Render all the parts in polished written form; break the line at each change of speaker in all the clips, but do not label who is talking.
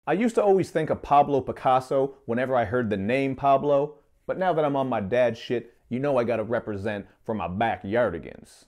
I used to always think of Pablo Picasso whenever I heard the name Pablo, but now that I'm on my dad's shit, you know I gotta represent for my backyardigans.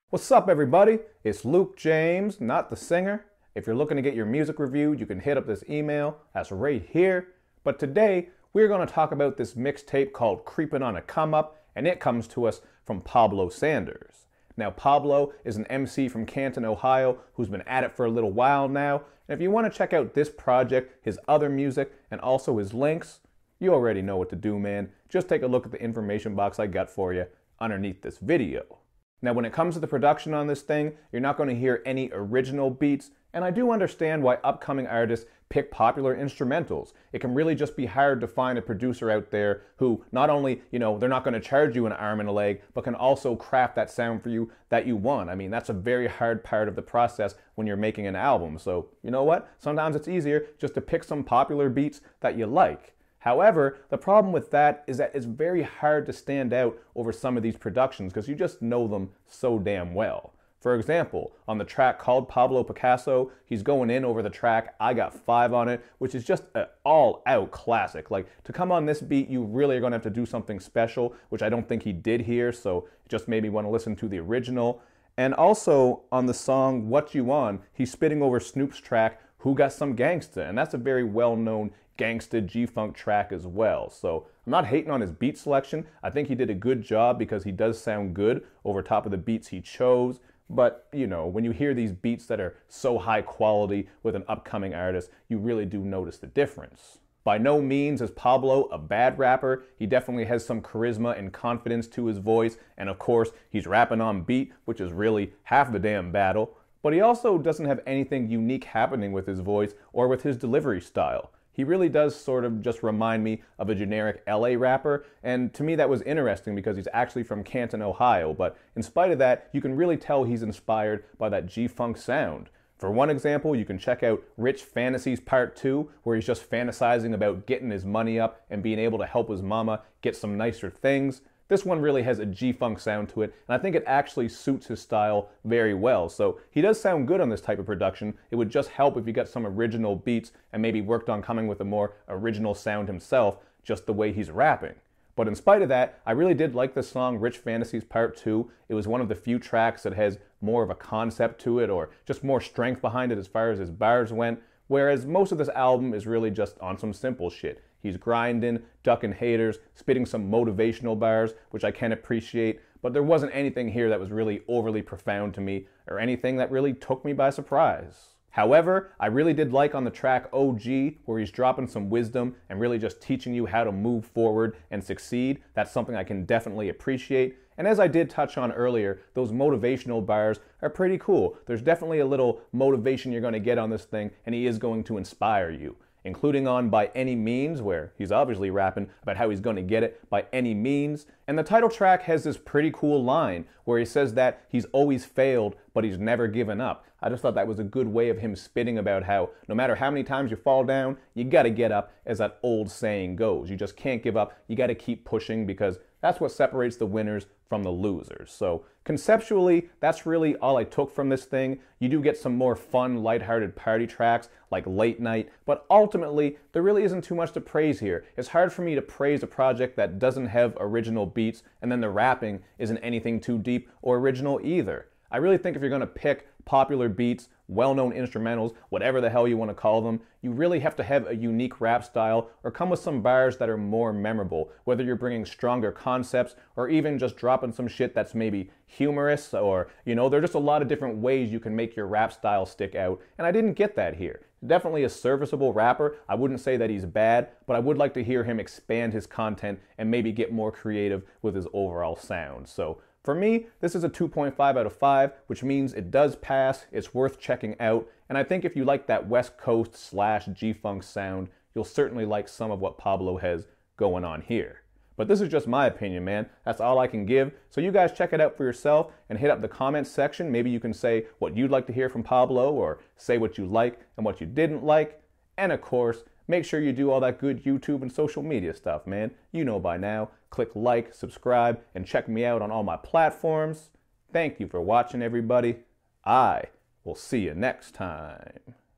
What's up, everybody? It's Luke James, not the singer. If you're looking to get your music reviewed, you can hit up this email. That's right here. But today, we're going to talk about this mixtape called Creepin on a Come Up, and it comes to us from Pablo Sanders. Now, Pablo is an MC from Canton, Ohio, who's been at it for a little while now. And if you want to check out this project, his other music, and also his links, you already know what to do, man. Just take a look at the information box I got for you underneath this video. Now, when it comes to the production on this thing, you're not going to hear any original beats, and I do understand why upcoming artists pick popular instrumentals. It can really just be hard to find a producer out there who not only, they're not going to charge you an arm and a leg, but can also craft that sound for you that you want. I mean, that's a very hard part of the process when you're making an album. So, you know what? Sometimes it's easier just to pick some popular beats that you like. However, the problem with that is that it's very hard to stand out over some of these productions because you just know them so damn well. For example, on the track called Pablo Picasso, he's going in over the track I Got 5 on it, which is just an all-out classic. Like, to come on this beat, you really are going to have to do something special, which I don't think he did here, so it just made me want to listen to the original. And also, on the song What You On, he's spitting over Snoop's track Who Got Some Gangsta, and that's a very well-known gangsta G-Funk track as well. So I'm not hating on his beat selection. I think he did a good job because he does sound good over top of the beats he chose. But, when you hear these beats that are so high quality with an upcoming artist, you really do notice the difference. By no means is Pablo a bad rapper. He definitely has some charisma and confidence to his voice. And of course, he's rapping on beat, which is really half the damn battle. But he also doesn't have anything unique happening with his voice or with his delivery style. He really does sort of just remind me of a generic LA rapper, and to me that was interesting because he's actually from Canton, Ohio, but in spite of that, you can really tell he's inspired by that G-Funk sound. For one example, you can check out Rich Fantasies Part 2, where he's just fantasizing about getting his money up and being able to help his mama get some nicer things. This one really has a G-Funk sound to it, and I think it actually suits his style very well. So he does sound good on this type of production. It would just help if you got some original beats and maybe worked on coming with a more original sound himself, just the way he's rapping. But in spite of that, I really did like this song, Rich Fantasies Part 2. It was one of the few tracks that has more of a concept to it, or just more strength behind it as far as his bars went, whereas most of this album is really just on some simple shit. He's grinding, ducking haters, spitting some motivational bars, which I can appreciate, but there wasn't anything here that was really overly profound to me, or anything that really took me by surprise. However, I really did like on the track OG, where he's dropping some wisdom and really just teaching you how to move forward and succeed. That's something I can definitely appreciate. And as I did touch on earlier, those motivational bars are pretty cool. There's definitely a little motivation you're going to get on this thing, and he is going to inspire you. Including on By Any Means, where he's obviously rapping about how he's going to get it by any means. And the title track has this pretty cool line where he says that he's always failed, but he's never given up. I just thought that was a good way of him spitting about how no matter how many times you fall down, you got to get up, as that old saying goes. You just can't give up. You got to keep pushing because that's what separates the winners from the losers. So conceptually, that's really all I took from this thing. You do get some more fun, lighthearted party tracks like Late Night, but ultimately, there really isn't too much to praise here. It's hard for me to praise a project that doesn't have original beats, and then the rapping isn't anything too deep or original either. I really think if you're going to pick popular beats, well-known instrumentals, whatever the hell you want to call them, you really have to have a unique rap style or come with some bars that are more memorable, whether you're bringing stronger concepts or even just dropping some shit that's maybe humorous or, there are just a lot of different ways you can make your rap style stick out, and I didn't get that here. Definitely a serviceable rapper. I wouldn't say that he's bad, but I would like to hear him expand his content and maybe get more creative with his overall sound. So for me, this is a 2.5 out of 5, which means it does pass, it's worth checking out, and I think if you like that West Coast / G-Funk sound, you'll certainly like some of what Pablo has going on here. But this is just my opinion, man. That's all I can give. So you guys check it out for yourself and hit up the comments section. Maybe you can say what you'd like to hear from Pablo or say what you like and what you didn't like. And of course, make sure you do all that good YouTube and social media stuff, man. You know by now. Click like, subscribe, and check me out on all my platforms. Thank you for watching, everybody. I will see you next time.